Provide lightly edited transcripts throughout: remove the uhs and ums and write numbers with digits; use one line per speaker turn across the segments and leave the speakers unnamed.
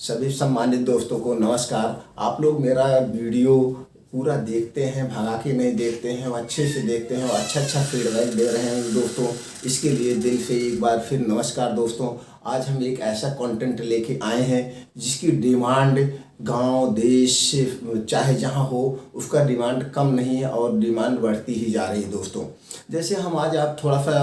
सभी सम्मानित दोस्तों को नमस्कार। आप लोग मेरा वीडियो पूरा देखते हैं, भगा के नहीं देखते हैं, अच्छे से देखते हैं और अच्छा फीडबैक दे रहे हैं दोस्तों। इसके लिए दिल से एक बार फिर नमस्कार दोस्तों। आज हम एक ऐसा कंटेंट लेके आए हैं जिसकी डिमांड गांव देश चाहे जहां हो उसका डिमांड कम नहीं है और डिमांड बढ़ती ही जा रही है दोस्तों। जैसे हम आज आप थोड़ा सा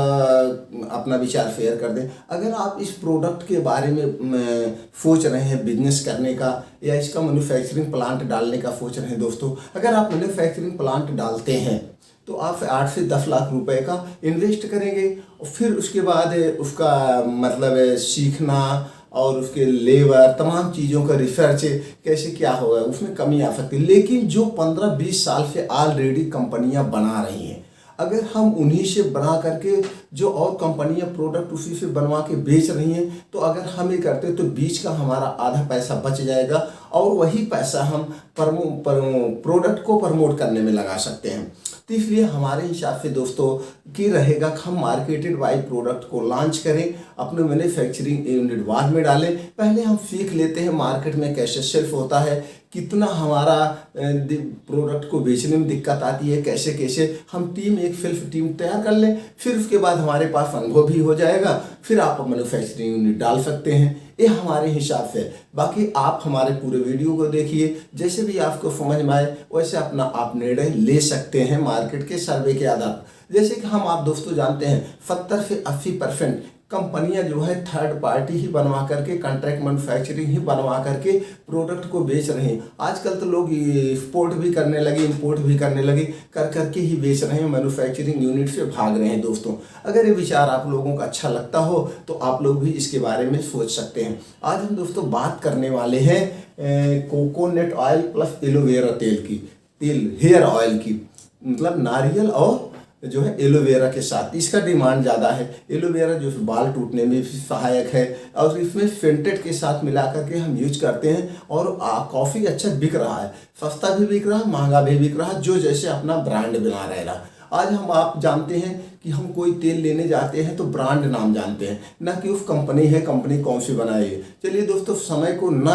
अपना विचार शेयर कर दें। अगर आप इस प्रोडक्ट के बारे में सोच रहे हैं बिजनेस करने का या इसका मैन्युफैक्चरिंग प्लांट डालने का सोच रहे हैं दोस्तों, अगर आप मैन्युफैक्चरिंग प्लांट डालते हैं तो आप 8 से 10 लाख रुपए का इन्वेस्ट करेंगे और फिर उसके बाद उसका मतलब सीखना और उसके लेबर तमाम चीज़ों का रिसर्च कैसे क्या होगा उसमें कमी आ सकती है। लेकिन जो 15-20 साल से ऑलरेडी कंपनियां बना रही हैं, अगर हम उन्हीं से बना करके जो और कंपनियां प्रोडक्ट उसी से बनवा के बेच रही हैं, तो अगर हम ये करते तो बीच का हमारा आधा पैसा बच जाएगा और वही पैसा हम प्रोडक्ट को प्रमोट करने में लगा सकते हैं। तो इसलिए हमारे हिसाब से दोस्तों कि रहेगा कि हम मार्केटेड बाई प्रोडक्ट को लॉन्च करें, अपने मैन्युफैक्चरिंग यूनिट बाद में डालें। पहले हम सीख लेते हैं मार्केट में कैसे सेल्फ होता है, कितना हमारा प्रोडक्ट को बेचने में दिक्कत आती है, कैसे कैसे हम एक सेल्फ टीम तैयार कर लें। फिर उसके बाद हमारे पास अनुभव भी हो जाएगा, फिर आप मैन्युफैक्चरिंग यूनिट डाल सकते हैं। ये हमारे हिसाब से। बाकी आप हमारे पूरे वीडियो को देखिए, जैसे भी आपको समझ में आए वैसे अपना आप निर्णय ले सकते हैं मार्केट के सर्वे के आधार पर। जैसे कि हम आप दोस्तों जानते हैं 70 से 80% कंपनियां जो है थर्ड पार्टी ही बनवा करके, कॉन्ट्रैक्ट मैन्युफैक्चरिंग ही बनवा करके प्रोडक्ट को बेच रहे हैं। आजकल तो लोग एक्सपोर्ट भी करने लगे, इंपोर्ट भी करने लगे, कर करके ही बेच रहे हैं, मैन्युफैक्चरिंग यूनिट से भाग रहे हैं दोस्तों। अगर ये विचार आप लोगों को अच्छा लगता हो तो आप लोग भी इसके बारे में सोच सकते हैं। आज हम दोस्तों बात करने वाले हैं कोकोनट ऑयल प्लस एलोवेरा तेल हेयर ऑयल की, मतलब नारियल और जो है एलोवेरा के साथ। इसका डिमांड ज़्यादा है। एलोवेरा जो बाल टूटने में भी सहायक है और इसमें फेंटेड के साथ मिला करके हम यूज करते हैं और काफ़ी अच्छा बिक रहा है, सस्ता भी बिक रहा है, महंगा भी बिक रहा है, जो जैसे अपना ब्रांड बना रहेगा। आज हम आप जानते हैं कि हम कोई तेल लेने जाते हैं तो ब्रांड नाम जानते हैं, ना कि उस कंपनी है, कंपनी कौन सी बनाई है। चलिए दोस्तों, समय को ना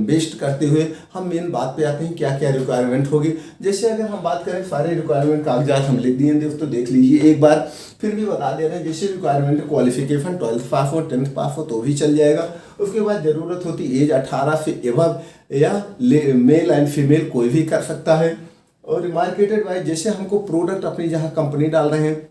वेस्ट करते हुए हम मेन बात पे आते हैं क्या क्या रिक्वायरमेंट होगी। जैसे अगर हम बात करें, सारे रिक्वायरमेंट कागजात हम लिख दिए दोस्तों, देख लीजिए एक बार, फिर भी बता दे रहे हैं। जैसे रिक्वायरमेंट क्वालिफिकेशन 12th पास हो, 10th पास हो तो भी चल जाएगा। उसके बाद ज़रूरत होती एज 18 से एबव या मेल एंड फीमेल कोई भी कर सकता है। और मार्केटेड वाइज जैसे हमको प्रोडक्ट अपनी जहाँ कंपनी डाल रहे हैं,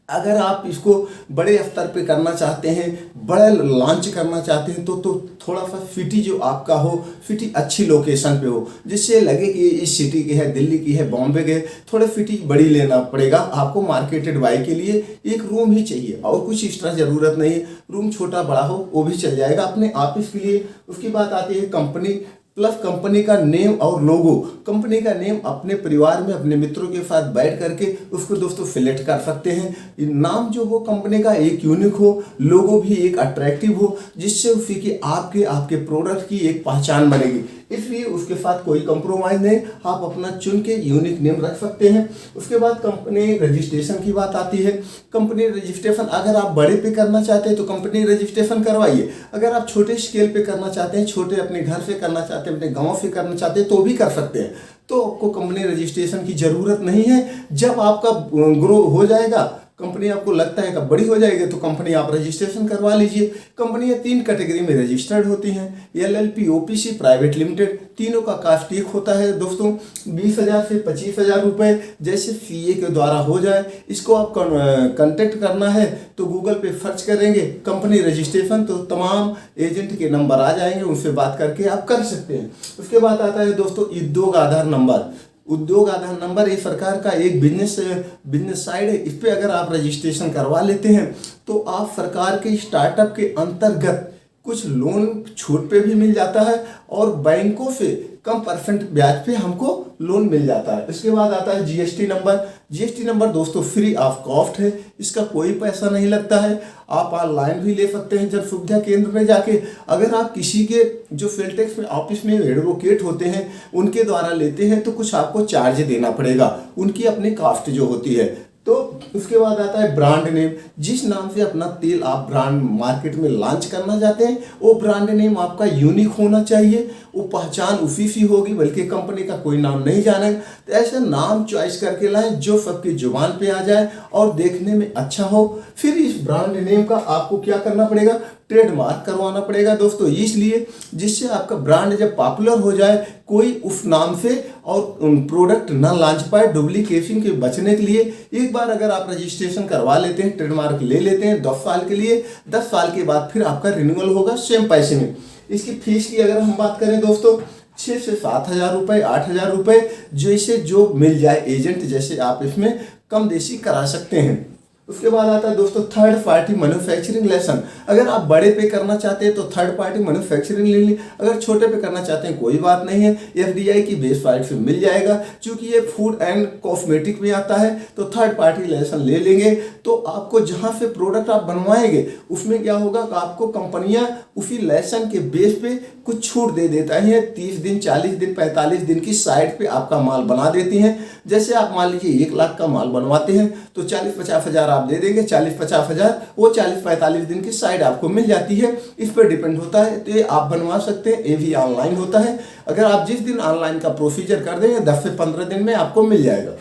अगर आप इसको बड़े स्तर पे करना चाहते हैं, बड़ा लॉन्च करना चाहते हैं तो थोड़ा सा सिटी जो आपका हो, सिटी अच्छी लोकेशन पे हो, जिससे लगे कि इस सिटी की है, दिल्ली की है, बॉम्बे के, थोड़ा सिटी बड़ी लेना पड़ेगा आपको। मार्केटेड वाई के लिए एक रूम ही चाहिए और कुछ एक्स्ट्रा ज़रूरत नहीं है। रूम छोटा बड़ा हो वो भी चल जाएगा अपने ऑफिस के लिए। उसकी बात आती है कंपनी प्लस कंपनी का नेम और लोगो। कंपनी का नेम अपने परिवार में अपने मित्रों के साथ बैठ करके उसको दोस्तों सिलेक्ट कर सकते हैं। नाम जो हो कंपनी का एक यूनिक हो, लोगो भी एक अट्रैक्टिव हो, जिससे उसी की आपके प्रोडक्ट की एक पहचान बनेगी। इसलिए उसके साथ कोई कंप्रोमाइज़ नहीं, आप अपना चुन के यूनिक नेम रख सकते हैं। उसके बाद कंपनी रजिस्ट्रेशन की बात आती है। कंपनी रजिस्ट्रेशन अगर आप बड़े पे करना चाहते हैं तो कंपनी रजिस्ट्रेशन करवाइए। अगर आप छोटे स्केल पे करना चाहते हैं, छोटे अपने घर से करना चाहते हैं, अपने गाँव से करना चाहते हैं तो भी कर सकते हैं। तो आपको कंपनी रजिस्ट्रेशन की ज़रूरत नहीं है। जब आपका ग्रो हो जाएगा, कंपनी आपको लगता है कि बड़ी हो जाएगी, तो कंपनी आप रजिस्ट्रेशन करवा लीजिए। कंपनियां 3 कैटेगरी में रजिस्टर्ड होती हैं, LLP, OPC, प्राइवेट लिमिटेड। तीनों का कास्ट एक होता है दोस्तों, 20,000 से 25,000 रुपये जैसे CA के द्वारा हो जाए। इसको आप कॉन्टेक्ट करना है तो गूगल पे सर्च करेंगे कंपनी रजिस्ट्रेशन, तो तमाम एजेंट के नंबर आ जाएंगे, उनसे बात करके आप कर सकते हैं। उसके बाद आता है दोस्तों उद्योग आधार नंबर। उद्योग आधार नंबर ये सरकार का एक बिजनेस साइड है। इस पे अगर आप रजिस्ट्रेशन करवा लेते हैं तो आप सरकार के स्टार्टअप के अंतर्गत कुछ लोन छूट पे भी मिल जाता है और बैंकों से कम % ब्याज पे हमको लोन मिल जाता है। इसके बाद आता है GST नंबर। GST नंबर दोस्तों फ्री ऑफ कॉस्ट है, इसका कोई पैसा नहीं लगता है। आप ऑनलाइन भी ले सकते हैं जन सुविधा केंद्र में जाके। अगर आप किसी के जो सेल टैक्स में ऑफिस में एडवोकेट होते हैं उनके द्वारा लेते हैं तो कुछ आपको चार्ज देना पड़ेगा, उनकी अपनी कास्ट जो होती है। तो उसके बाद आता है ब्रांड नेम। जिस नाम से अपना तेल आप ब्रांड मार्केट में लॉन्च करना चाहते हैं वो ब्रांड नेम आपका यूनिक होना चाहिए, वो पहचान उसी सी होगी, बल्कि कंपनी का कोई नाम नहीं जानेगा। तो ऐसा नाम चॉइस करके लाएं जो सबकी जुबान पे आ जाए और देखने में अच्छा हो। फिर इस ब्रांड नेम का आपको क्या करना पड़ेगा, ट्रेडमार्क करवाना पड़ेगा दोस्तों, इसलिए जिससे आपका ब्रांड जब पॉपुलर हो जाए कोई उस नाम से और प्रोडक्ट ना लॉन्च पाए। डुप्लीकेशन के बचने के लिए एक बार अगर आप रजिस्ट्रेशन करवा लेते हैं, ट्रेडमार्क ले लेते हैं 10 साल के लिए, 10 साल के बाद फिर आपका रिन्यूअल होगा सेम पैसे में। इसकी फीस की अगर हम बात करें दोस्तों 6 से 7 हज़ार रुपये, 8 हज़ार रुपये जैसे जो मिल जाए एजेंट जैसे आप इसमें कम बेसी करा सकते हैं। उसके बाद आता है दोस्तों थर्ड पार्टी मैन्युफैक्चरिंग लाइसेंस। अगर आप बड़े पे करना चाहते हैं तो थर्ड पार्टी मैन्युफैक्चरिंग ले लीजिए, अगर छोटे पे करना चाहते हैं कोई बात नहीं है, एफडीआई की वेबसाइट से मिल जाएगा। क्योंकि ये फूड एंड कॉस्मेटिक में आता है तो थर्ड पार्टी लाइसेंस ले लेंगे तो आपको जहां से प्रोडक्ट आप बनवाएंगे उसमें क्या होगा कि आपको कंपनियां उसी लाइसेंस के बेस पे कुछ छूट दे देता है। 30 दिन, 40 दिन, 45 दिन की साइड पे आपका माल बना देती हैं। जैसे आप मान लीजिए 1 लाख का माल बनवाते हैं तो 40-50 हज़ार आप दे देंगे, 40-50 हज़ार वो 40-45 दिन की साइड आपको मिल जाती है। इस पर डिपेंड होता है, तो ये आप बनवा सकते हैं। ये भी ऑनलाइन होता है, अगर आप जिस दिन ऑनलाइन का प्रोसीजर कर देंगे 10 से 15 दिन में आपको मिल जाएगा।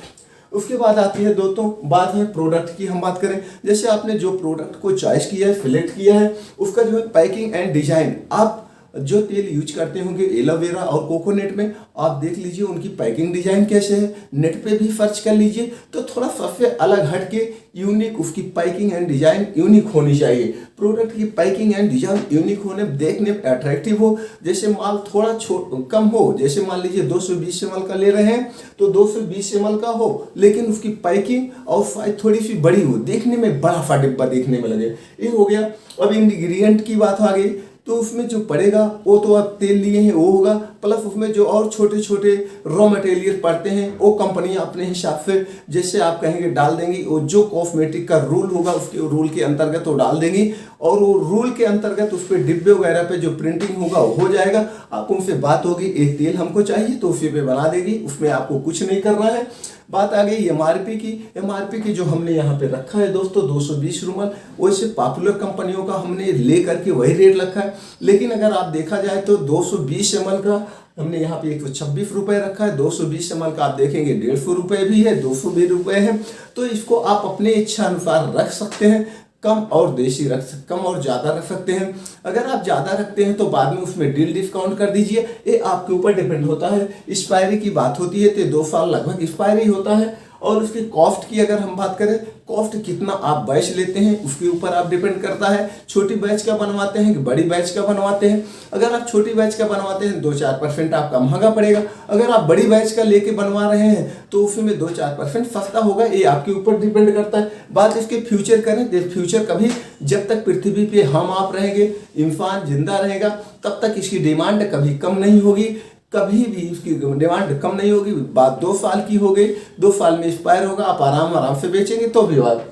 उसके बाद आती है दोस्तों बात है प्रोडक्ट की। हम बात करें जैसे आपने जो प्रोडक्ट को चॉइस किया है, सिलेक्ट किया है, उसका जो है पैकिंग एंड डिजाइन, आप जो तेल यूज करते होंगे एलोवेरा और कोकोनट में, आप देख लीजिए उनकी पैकिंग डिजाइन कैसे है, नेट पे भी सर्च कर लीजिए तो थोड़ा सबसे अलग हट के यूनिक उसकी पैकिंग एंड डिजाइन यूनिक होनी चाहिए। प्रोडक्ट की पैकिंग एंड डिजाइन यूनिक होने, देखने में अट्रैक्टिव हो, जैसे माल थोड़ा कम हो, जैसे मान लीजिए 220 ml का ले रहे हैं तो 220 ml का हो, लेकिन उसकी पैकिंग और साइज थोड़ी सी बड़ी हो, देखने में बड़ा सा डिब्बा देखने में लगे, ये हो गया। अब इंग्रेडिएंट की बात आ गई तो उसमें जो पड़ेगा वो तो आप तेल लिए हैं वो होगा, प्लस उसमें जो और छोटे छोटे रॉ मटेरियल पड़ते हैं वो कंपनी अपने हिसाब से जैसे आप कहेंगे डाल देंगी। वो जो कॉस्मेटिक का रूल होगा उसके रूल के अंतर्गत वो डाल देंगी और वो रूल के अंतर्गत उस पर डिब्बे वगैरह पे जो प्रिंटिंग होगा वो हो जाएगा। आप उनसे बात होगी एक तेल हमको चाहिए तो उसी पे बना देगी, उसमें आपको कुछ नहीं करना है। बात आ गई एमआरपी की। एमआरपी की जो हमने यहाँ पे रखा है दोस्तों 220 रुपये, वैसे पॉपुलर कंपनियों का हमने ले करके वही रेट रखा है, लेकिन अगर आप देखा जाए तो 220 ml का हमने यहाँ पे 126 रुपये रखा है। 220 ml का आप देखेंगे 150 रुपये भी है, 220 रुपये है। तो इसको आप अपने इच्छा अनुसार रख सकते हैं, कम और देसी कम और ज़्यादा रख सकते हैं। अगर आप ज़्यादा रखते हैं तो बाद में उसमें डील डिस्काउंट कर दीजिए, ये आपके ऊपर डिपेंड होता है। एक्सपायरी की बात होती है तो 2 साल लगभग एक्सपायरी होता है। और उसकी कॉस्ट की अगर हम बात करें, कॉस्ट कितना आप बैच लेते हैं उसके ऊपर आप डिपेंड करता है। छोटी बैच का बनवाते हैं कि बड़ी बैच का बनवाते हैं। अगर आप छोटी बैच का बनवाते हैं 2-4% आपका महंगा पड़ेगा, अगर आप बड़ी बैच का लेके बनवा रहे हैं तो उसमें 2-4% सस्ता होगा, ये आपके ऊपर डिपेंड करता है। बात इसके फ्यूचर करें तो फ्यूचर कभी, जब तक पृथ्वी पे हम आप रहेंगे, इंसान जिंदा रहेगा, तब तक इसकी डिमांड कभी कम नहीं होगी, कभी भी इसकी डिमांड कम नहीं होगी। बात 2 साल की हो गई, 2 साल में एक्सपायर होगा, आप आराम से बेचेंगे तो भी बात।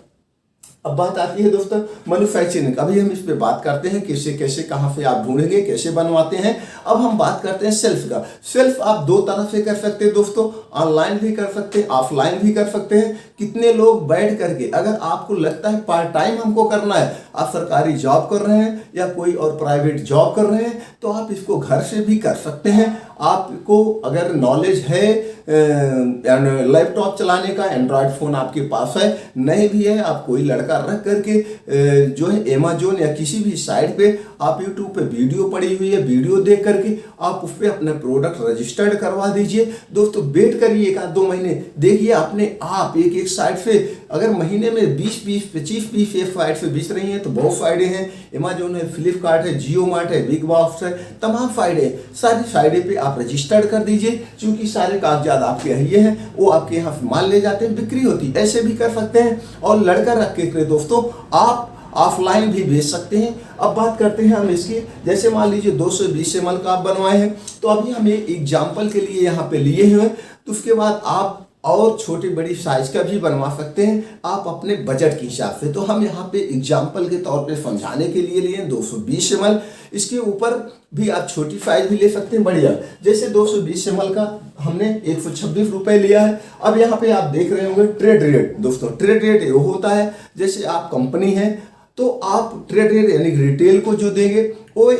अब बात आती है दोस्तों मैन्युफैक्चरिंग। अभी हम इस पे बात करते हैं कैसे कैसे कहाँ से आप ढूंढेंगे, कैसे बनवाते हैं। अब हम बात करते हैं सेल्फ का। सेल्फ आप 2 तरह से कर सकते हैं दोस्तों, ऑनलाइन भी कर सकते हैं, ऑफलाइन भी कर सकते हैं। कितने लोग बैठ करके, अगर आपको लगता है पार्ट टाइम हमको करना है, आप सरकारी जॉब कर रहे हैं या कोई और प्राइवेट जॉब कर रहे हैं, तो आप इसको घर से भी कर सकते हैं। आपको अगर नॉलेज है लैपटॉप चलाने का, एंड्रॉयड फ़ोन आपके पास है, नहीं भी है, आप कोई लड़का रख करके जो है अमेजोन या किसी भी साइट पे आप यूट्यूब पे वीडियो पड़ी हुई है, वीडियो देख करके आप उस पर अपना प्रोडक्ट रजिस्टर्ड करवा दीजिए। दोस्तों वेट करिए 1-2 महीने, देखिए अपने आप एक साइट से अगर महीने में 20 पीस 25 पीस एक साइट से बेच रही हैं तो बहुत फायदे हैं। अमेजोन है, फ्लिपकार्ट है, जियो मार्ट है, बिग बॉक्स है, तमाम फायदे हैं। सारी साइडें पे आप रजिस्टर्ड कर दीजिए, क्योंकि सारे कागजात आपके ये हैं, वो आपके यहाँ से माल ले जाते हैं, बिक्री होती है। ऐसे भी कर सकते हैं और लड़का रख के दोस्तों आप ऑफलाइन भी भेज सकते हैं। अब बात करते हैं हम इसकी, जैसे मान लीजिए 220 ml का आप बनवाए हैं, तो अभी हम एक एग्जाम्पल के लिए यहाँ पे लिए हुए हैं। तो उसके बाद आप और छोटी बड़ी साइज का भी बनवा सकते हैं आप अपने बजट के हिसाब से। तो हम यहाँ पे एग्जाम्पल के तौर पे समझाने के लिए लिए 220 ml। इसके ऊपर भी आप छोटी साइज भी ले सकते हैं बढ़िया। जैसे 220 ml का हमने 126 रुपये लिया है। अब यहाँ पे आप देख रहे होंगे ट्रेड रेट। दोस्तों ट्रेड रेट ये होता है, जैसे आप कंपनी है तो आप ट्रेड रेट यानी रिटेल को जो देंगे वो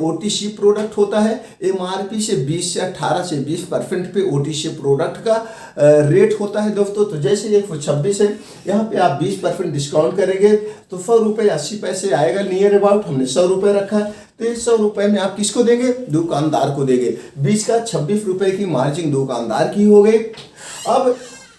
OTC प्रोडक्ट होता है। MRP से 20 से 18 से 20% पे OTC प्रोडक्ट का रेट होता है दोस्तों। तो जैसे 126 है, यहाँ पे आप 20% डिस्काउंट करेंगे तो 100 रुपये 80 पैसे आएगा नियर अबाउट। हमने 100 रुपये रखा है तो इस 100 रुपये में आप किसको देंगे? दुकानदार को देंगे। 20 का 26 रुपये की मार्जिन दुकानदार की हो गई।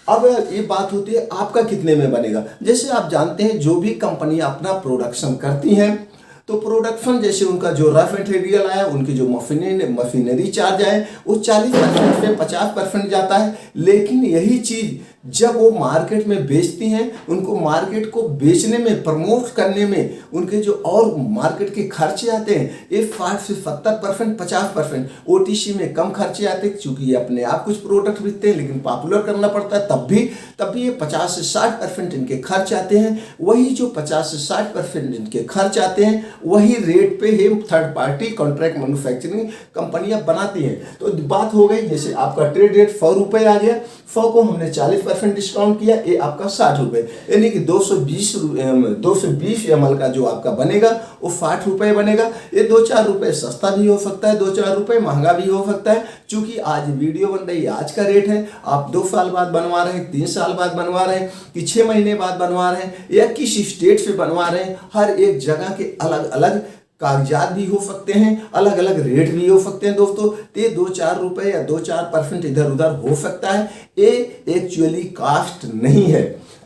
अब ये बात होती है आपका कितने में बनेगा। जैसे आप जानते हैं जो भी कंपनी अपना प्रोडक्शन करती हैं तो प्रोडक्शन जैसे उनका जो रफ मटेरियल आया, उनकी जो मशीनरी चार्ज आए वो 40% से 50% जाता है। लेकिन यही चीज़ जब वो मार्केट में बेचती हैं, उनको मार्केट को बेचने में प्रमोट करने में उनके जो और मार्केट के खर्चे आते हैं ये 60 से 70% 50%। OTC में कम खर्चे आते हैं क्योंकि ये अपने आप कुछ प्रोडक्ट बेचते हैं लेकिन पॉपुलर करना पड़ता है, तब भी ये 50 से 60% इनके खर्च आते हैं। वही जो 50 से 60% इनके खर्च आते हैं वही रेट पे ही थर्ड पार्टी कॉन्ट्रैक्ट मैन्युफैक्चरिंग कंपनियां बनाती हैं। तो बात हो गई, जैसे आपका ट्रेड रेट 100 रुपये आ गया, 100 को हमने 40% डिस्काउंट किया, ये आपका 60 रुपये, यानी कि 220 ml का जो आपका बनेगा वो 60 रुपये बनेगा। ये 2-4 रुपये सस्ता भी हो सकता है, 2-4 रुपये महंगा भी हो सकता है। चूंकि आज वीडियो बन रही है, आज का रेट है, आप 2 साल बाद बनवा रहे हैं, 3 साल बाद बनवा रहे हैं कि 6 महीने बाद बनवा रहे हैं या किस स्टेट से बनवा रहे हैं, हर एक जगह के अलग अलग कागजात भी हो सकते हैं, अलग अलग रेट भी हो सकते हैं दोस्तों। तो ये 2-4 रुपये या 2-4% इधर उधर हो सकता है, ये एक्चुअली कास्ट नहीं है।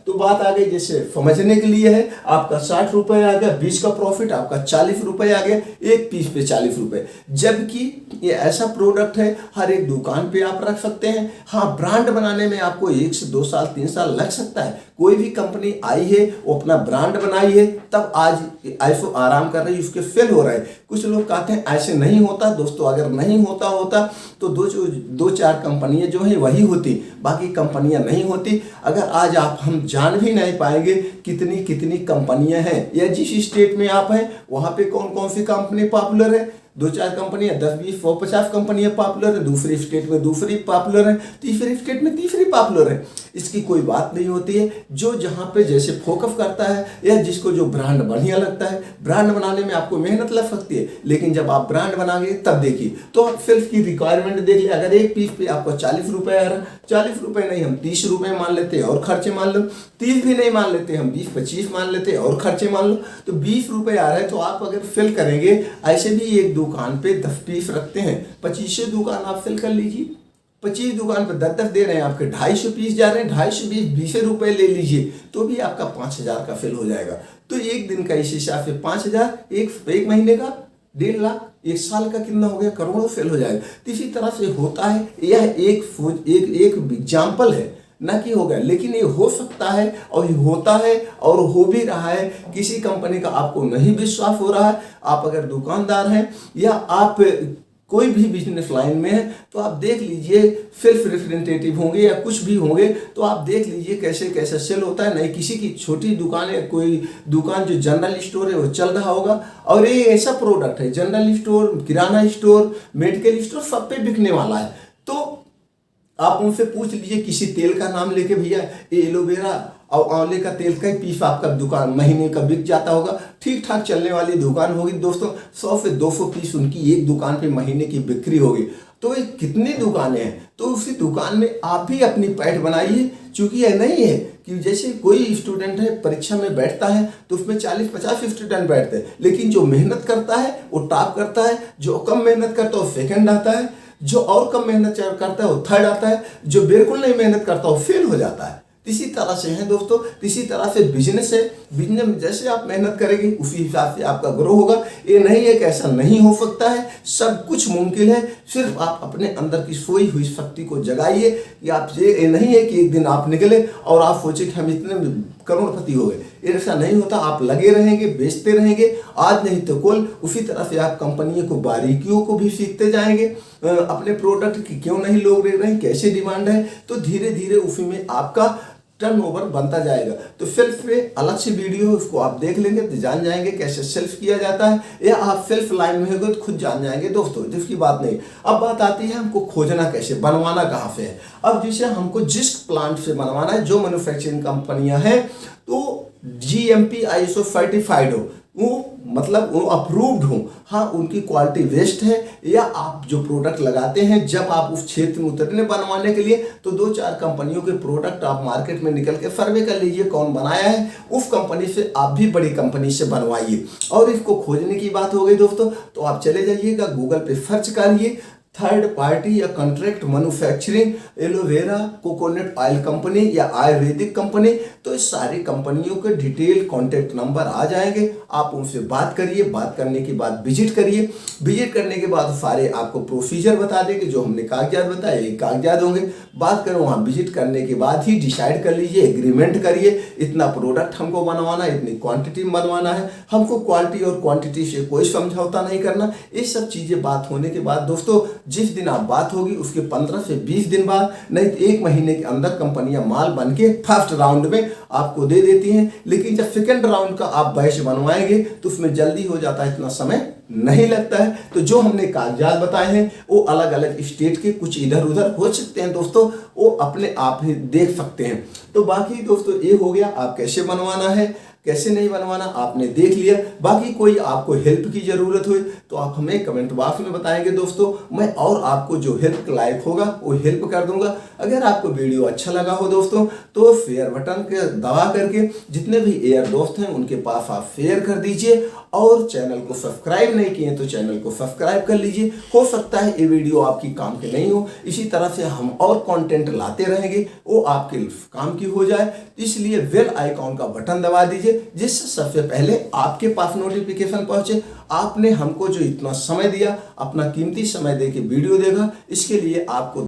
तो बात आ गई, जैसे समझने के लिए है, आपका 60 रुपये आ गया, 20 का प्रॉफिट आपका 40 रुपये आ गया, एक पीस पे 40 रुपये। जबकि ये ऐसा प्रोडक्ट है हर एक दुकान पे आप रख सकते हैं। हाँ, ब्रांड बनाने में आपको 1 से 2 साल 3 साल लग सकता है। कोई भी कंपनी आई है वो अपना ब्रांड बनाई है तब आज ऐसो आराम कर रही है, उसके फेल हो रहा है। कुछ लोग कहते हैं ऐसे नहीं होता दोस्तों, अगर नहीं होता तो 2-4 कंपनियां जो है वही होती, बाकी कंपनियां नहीं होती। अगर आज हम जान भी नहीं पाएंगे कितनी कंपनियां हैं या जिस स्टेट में आप हैं वहां पे कौन कौन सी कंपनी पॉपुलर है। 2-4 कंपनियां 10-20-150 कंपनियां पॉपुलर है, दूसरे स्टेट में दूसरी पॉपुलर है, तीसरे स्टेट में तीसरी पॉपुलर है। इसकी कोई बात नहीं होती है। जो जहाँ पे जैसे फोकस करता है या जिसको जो ब्रांड बढ़िया लगता है, ब्रांड बनाने में आपको मेहनत लग सकती है, लेकिन जब आप ब्रांड बनाएंगे तब देखिए। तो आप सेल्फ की रिक्वायरमेंट देख लिया, अगर एक पीस पे आपको 40 रुपये आ रहा, 40 रुपये नहीं हम 30 रुपये मान लेते हैं और खर्चे मान लो, 30 भी नहीं मान लेते हम 20-25 मान लेते हैं और खर्चे मान लो, तो 20 रुपये आ रहा है। तो आप अगर फिल करेंगे, ऐसे भी एक दुकान पे 10 पीस रखते हैं, 25 दुकान आप फिल कर लीजिए, 25 दुकान पे 10 दे रहे हैं, आपके 250 पीस जा रहे हैं, 250 20 रुपये ले लीजिए तो भी आपका 5000 का फिल हो जाएगा। तो एक दिन का इस हिसाब से 5000, एक महीने का 1.5 लाख, एक साल का कितना हो गया, करोड़ों फेल हो जाएगा। तो इसी तरह से होता है, यह एक एग्जाम्पल है ना कि हो गया, लेकिन ये हो सकता है और ये होता है और हो भी रहा है। किसी कंपनी का आपको नहीं विश्वास हो रहा है, आप अगर दुकानदार हैं या आप कोई भी बिजनेस लाइन में है तो आप देख लीजिए, सेल्फ रिप्रेजेंटेटिव होंगे या कुछ भी होंगे तो आप देख लीजिए कैसे कैसे सेल होता है। नहीं किसी की छोटी दुकान है, कोई दुकान जो जनरल स्टोर है वो चल रहा होगा और ये ऐसा प्रोडक्ट है, जनरल स्टोर, किराना स्टोर, मेडिकल स्टोर सब पे बिकने वाला है। तो आप उनसे पूछ लीजिए किसी तेल का नाम लेके, भैया ये एलोवेरा और आंवले का तेल का ही पीस आपका दुकान महीने का बिक जाता होगा। ठीक ठाक चलने वाली दुकान होगी दोस्तों, 100 से 200 पीस उनकी एक दुकान पे महीने की बिक्री होगी। तो ये कितनी दुकानें हैं, तो उसी दुकान में आप भी अपनी पैठ बनाइए। चूँकि यह नहीं है कि जैसे कोई स्टूडेंट है परीक्षा में बैठता है तो उसमें 40-50 स्टूडेंट बैठते हैं, लेकिन जो मेहनत करता है वो टॉप करता है, जो कम मेहनत करता है वो सेकेंड आता है, जो और कम मेहनत करता है वो थर्ड आता है, जो बिल्कुल नहीं मेहनत करता वो फेल हो जाता है। इसी तरह से है दोस्तों, इसी तरह से बिजनेस है। बिजनेस में जैसे आप मेहनत करेंगे उसी हिसाब से आपका ग्रो होगा। ये नहीं है कि ऐसा नहीं हो सकता है, सब कुछ मुमकिन है। सिर्फ आप अपने अंदर की सोई हुई शक्ति को जगाइए। कि आप ये नहीं है कि एक दिन आप निकले और आप सोचे कि हम इतने करोड़पति हो गए। ऐसा नहीं होता, आप लगे रहेंगे, बेचते रहेंगे, आज नहीं तो कल उसी तरह से आप कंपनियों को बारीकियों को भी सीखते जाएंगे, अपने प्रोडक्ट की क्यों नहीं लोग ले रहे हैं, कैसे डिमांड है, तो धीरे धीरे उसी में आपका टर्नओवर बनता जाएगा। तो सेल्फ पे अलग से वीडियो है, उसको आप देख लेंगे तो जान जाएंगे कैसे सेल्फ किया जाता है, या आप सेल्फ लाइन में होगे तो खुद जान जाएंगे दोस्तों, जिसकी बात नहीं। अब बात आती है हमको खोजना कैसे, बनवाना कहाँ से है। अब जैसे हमको जिस प्लांट से बनवाना है, जो मैन्युफैक्चरिंग कंपनियां हैं तो GMP ISO सर्टिफाइड हो, वो मतलब वो अप्रूव्ड हो, हाँ उनकी क्वालिटी बेस्ट है, या आप जो प्रोडक्ट लगाते हैं जब आप उस क्षेत्र में उतरने बनवाने के लिए तो 2-4 कंपनियों के प्रोडक्ट आप मार्केट में निकल के सर्वे कर लीजिए कौन बनाया है, उस कंपनी से आप भी बड़ी कंपनी से बनवाइए। और इसको खोजने की बात हो गई दोस्तों, तो आप चले जाइएगा गूगल पे सर्च करिए थर्ड पार्टी या contract manufacturing aloe vera coconut oil company या आयुर्वेदिक कंपनी, तो इस सारी कंपनियों के डिटेल कॉन्टैक्ट नंबर आ जाएंगे। आप उनसे बात करिए, बात करने के बाद विजिट करिए, विजिट करने के बाद सारे आपको प्रोसीजर बता देंगे, जो हमने कागजात बताए ये कागजात होंगे। बात करो वहाँ विजिट करने के बाद ही डिसाइड कर लीजिए, एग्रीमेंट करिए, इतना प्रोडक्ट हमको बनवाना है, इतनी क्वांटिटी में बनवाना है, हमको क्वालिटी और क्वांटिटी से कोई समझौता नहीं करना। ये सब चीज़ें बात होने के बाद दोस्तों जिस दिन आप बात होगी उसके 15 से 20 दिन बाद, नहीं तो 1 महीने के अंदर कंपनियां माल बन के फर्स्ट राउंड में आपको दे देती हैं। लेकिन जब सेकंड राउंड का आप बैच बनवाएंगे तो उसमें जल्दी हो जाता है, इतना समय नहीं लगता है। तो जो हमने कागजात बताए हैं वो अलग अलग स्टेट के, कुछ इधर उधर हो सकते हैं दोस्तों, वो अपने आप ही देख सकते हैं। तो बाकी दोस्तों ये हो गया आप कैसे बनवाना है, कैसे नहीं बनवाना आपने देख लिया। बाकी कोई आपको हेल्प की ज़रूरत हो तो आप हमें कमेंट बॉक्स में बताएंगे दोस्तों, मैं और आपको जो हेल्प लायक होगा वो हेल्प कर दूंगा। अगर आपको वीडियो अच्छा लगा हो दोस्तों तो शेयर बटन के दबा करके जितने भी एयर दोस्त हैं उनके पास आप शेयर कर दीजिए, और चैनल को सब्सक्राइब नहीं किए तो चैनल को सब्सक्राइब कर लीजिए। हो सकता है ये वीडियो आपकी काम की नहीं हो, इसी तरह से हम और कंटेंट लाते रहेंगे, वो आपके काम की हो जाए। इसलिए बेल आइकॉन का बटन दबा दीजिए, जिससे सबसे पहले आपके पास नोटिफिकेशन पहुंचे। आपने हमको जो इतना समय दिया, अपना कीमती समय दे के वीडियो देखा, इसके लिए आपको